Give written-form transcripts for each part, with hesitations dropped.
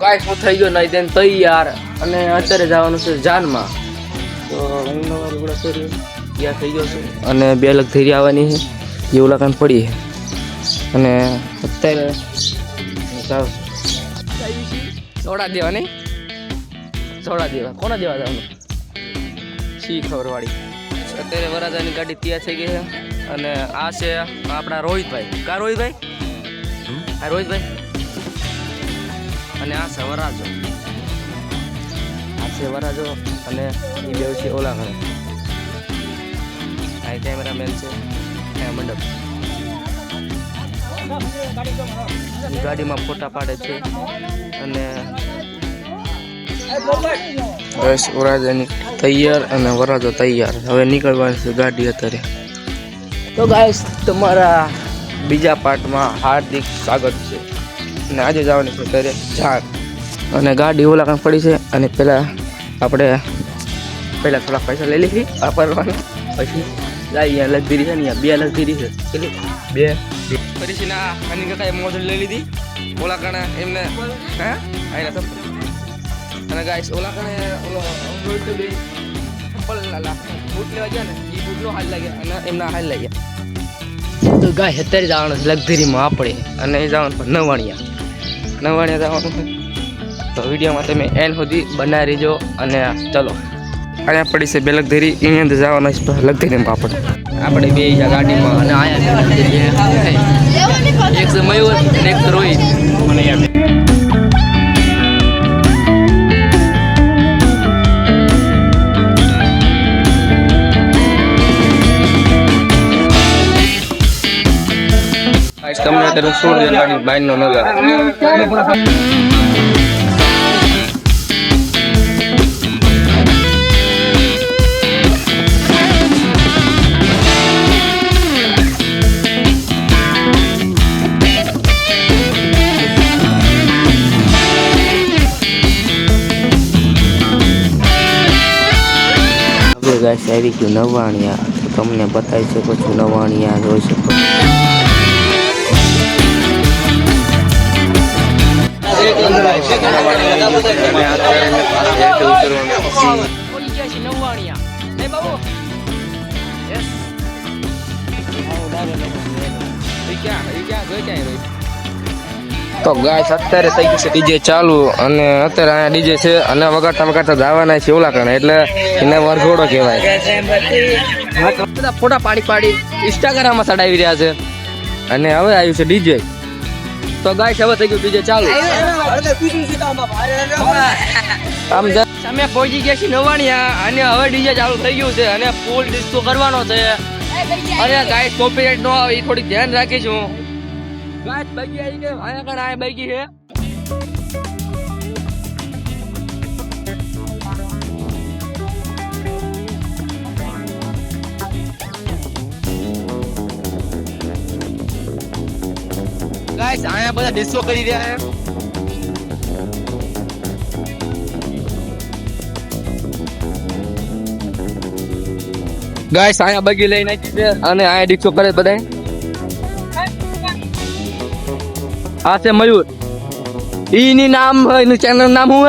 Guys હું થઈ ગયો નહીં દેન તૈયાર અને અત્યારે જવાનું છે જાનમાં તો ત્યાં થઈ ગયો છે અને બે અલગ ધીરી આવવાની છે એવું લાગણ પડી અને અત્યારે સોડા દેવા નહીં સોડા દેવા કોના દેવા જવાનું શી ખબરવાળી અત્યારે વરાજાની ગાડી ત્યાં થઈ ગઈ છે અને આ છે આપણા રોહિતભાઈ કા રોહિતભાઈ હા રોહિતભાઈ અને આ છે વરાજો અને એ બે છે ઓલા ઘરે આ કેમેરામેન છે મંડપ ગાડીમાં ફોટા પાડે છે અને બસ વરાજાની તૈયાર અને વરાજો તૈયાર હવે નીકળવાની છે ગાડી અત્યારે તો ગાઈસ તમારા બીજા પાર્ટમાં હાર્દિક સ્વાગત છે અને આજે જવાની છે અત્યારે ઝાડ અને ગાડી ઓલા કાંઈ પડી છે અને પહેલાં આપણે થોડા પૈસા લઈ લીધી વાપરવાના પછી લાવી લગધીરી છે ને બે લગધીરી છે કેટલી બે પછી ના આની કાંઈ મોજડી લઈ લીધી ઓલા કાણે એમને હા આયલા અને ગાઈસ ઓલા કાણે ઓલો બૂટ લેવા ગયા ને એ બૂટનો હાલ લાગ્યા અને એમના હાલ લાગ્યા તો ગાય અત્યારે જવાનું છે લગધીરીમાં આપણે અને એ જવાનું નવાણિયા જવાનું છે તો વિડીયોમાં તમે એન્ડ સુધી બનાવી રહેજો અને ચલો અહીંયા પડી છે બે લગધીરી એની અંદર જવાનું છે લગધીરીમાં આપણે બે ગાડીમાં અને અહીંયા એક છે મયુર અને એક રોહિત મને યાદ તમને અત્યારે શું ગાડી બાઈકનો નજારો ગાઈસ આવી ગયું નવાણિયા તો તમને બતાવી શકો છો નવાણિયા જોઈ શકો તો ગાઈસ અત્યારે થઈ ગયું છે ડીજે ચાલુ અને અત્યારે અહીંયા ડીજે છે અને વગાડતા જવાના છે ઓલા કારણે એટલે એને વરઘોડો કહેવાય બધા ફોટા પાડી ઇન્સ્ટાગ્રામમાં ચડાવી રહ્યા છે અને હવે આવ્યું છે ડીજે તો ગાઈસ હવે થઈ ગયું ડીજે ચાલુ આમ તમે પહોંચી ગયા છે નવાણિયા અને હવે ડીજે ચાલુ થઈ ગયું છે અને ફૂલ ડિસ્કો કરવાનો છે અને ગાઈસ કોપીરાઇટ નો આવે એ થોડી ધ્યાન રાખીશું ગાઈસ બાકી આવી કે આયા કણ આયા બાકી છે ગાઈસ આયા બધા ડિસ્કો કરી રહ્યા છે ગાઈસ આયા બગી લઈ નાખી છે અને આયા ડિસ્કો કરે બધા આ છે મયુર ઈની નામ એનું ચેનલ નામ શું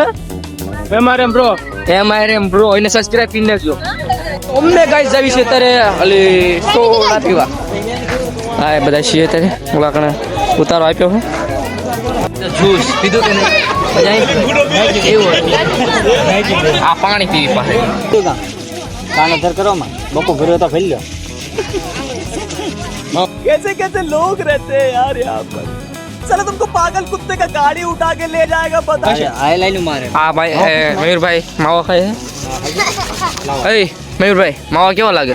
હે એમઆરએમ બ્રો એને સબસ્ક્રાઇબ કરી નાખજો અમને ગાઈસ જાવી છે ત્યારે અલી સોડા પીવા હા બધા છીએ ત્યારે ઓલા કણે ઉતારો આપ્યો હે જ્યુસ પીધો કે નહીં એવું આ પાણી પીવી પાસે खाना धर करो मैं बको घरे तो फैल लो कैसे कैसे लोग रहते हैं यार यहाँ पर चलो तुमको पागल कुत्ते का गाड़ी उठा के ले जाएगा पता है आए लाइन मारे हाँ भाई मयूर भाई मावा खाए है मयूर भाई मावा क्यों लगे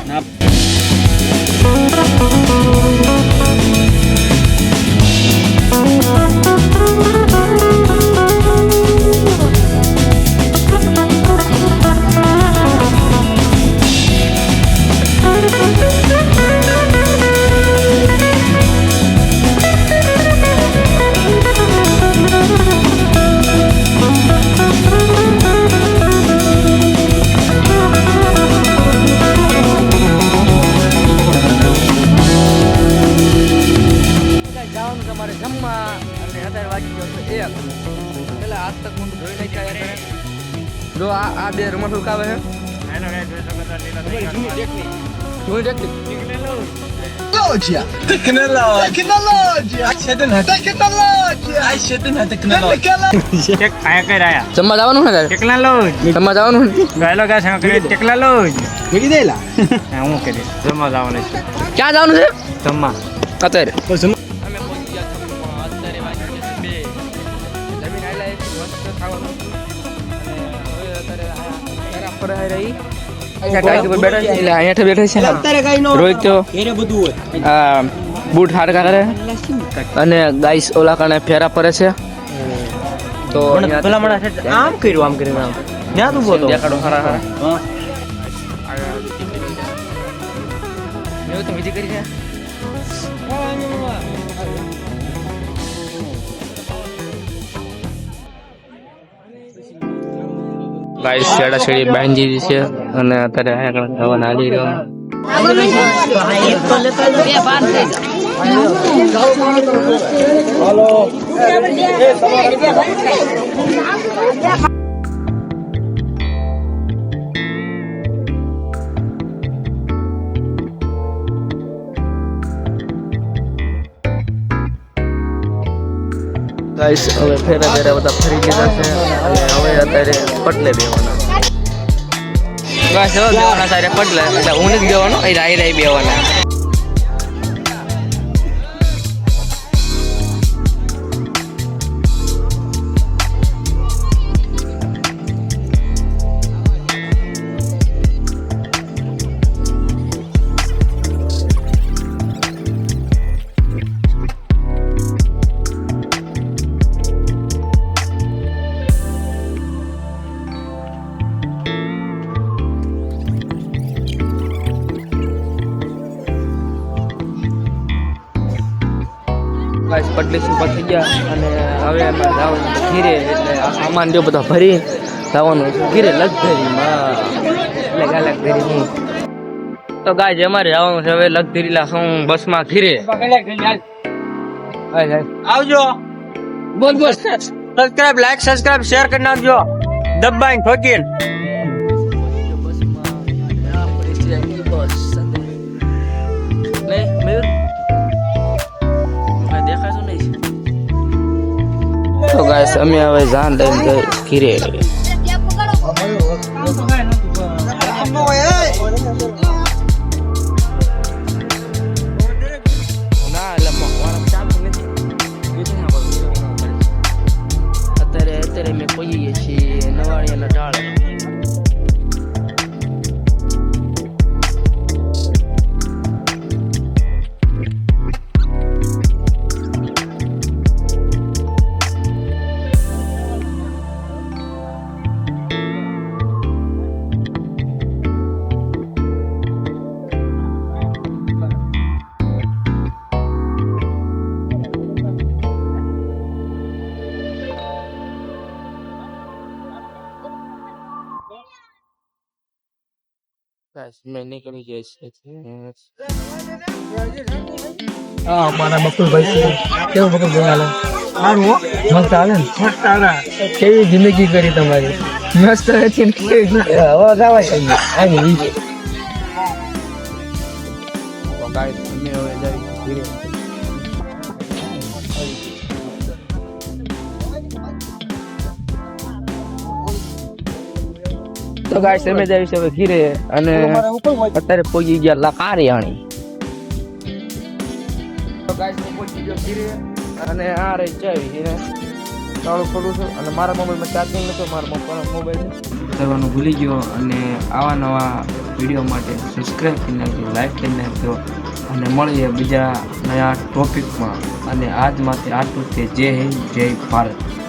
નાટક મોટું જોઈ નાખ્યા જો આ બે રમત કાવે છે જૂની ટેકનિક Tecnologia! જમવા જવાનું ને તારે જમવા જવાનું ને ક્યાં જવાનું છે અત્યારે રોહિત તો બૂટ હાડકા કરે અને ગાઈસ ઓલા કારણે ફેરા પડે છે તો આમ કર્યું ત્યાં તું બોલો દેખાડો હારા હારા એવું તો બીજી કરી છે ગાઈસ છેડા છેડી બાંધી છે અને અત્યારે આગળ હવન હાલી રહ્યો ગાઈસ હવે ફેરા બધા ફરી લીધા છે અને હવે અત્યારે પટલે બેવાના બસ હવે બેવાના સારે પટલે એટલે હું નથી બેવાનો એ રાઈ બેવાના ગાઈસ પટલી સુપર થઈ ગયા અને હવે એમાં જવાનું ઘીરે એટલે આ સામાન જો બધા ભરી જવાનું ઘીરે લગધરીમાં એટલે લગધરી હું તો ગાઈસ અમારે જવાનું છે હવે લગધરીલા હું બસમાં ઘીરે આવજો બોલ સબસ્ક્રાઇબ લાઈક સબસ્ક્રાઇબ શેર કરી નાખજો દબાઈને ઠોકીને તો ગાઈસ અમે હવે જાન લઈને ઘીરે અત્યારે મેં પહોંચીએ છીએ નવાણિયાના ઢાળ મેં નીકળી જાય છે હા મારા બકુલભાઈ કેવું બકુલભાઈ હાલે સારું હો મસ્ત હાલે ને મસ્ત હાલે કેવી જિંદગી કરી તમારી મસ્ત હતી ને કેવી હવે જવાય આવી તો ગાઈસ અમે હવે જઈ ઘીરે તો ગાઈસ અમે જઈ છે હવે ઘીરે અને અત્યારે પહોંચી ગયા લાકારિયાણી તો ગાઈસ હું પહોંચી ગયો ઘીરે અને આ રહી ચાવી એને ચાલુ કરું છું અને મારા મોબાઈલમાં ચાર્જિંગ નતો મારા પપ્પાના મોબાઈલ કરવાનું ભૂલી ગયો અને આવા નવા વિડીયો માટે સબસ્ક્રાઈબ કરી નાખજો લાઈક કરી નાખજો અને મળીએ બીજા નયા ટોપિકમાં અને આજ માટે આટલું છે જય હિન્દ જય ભારત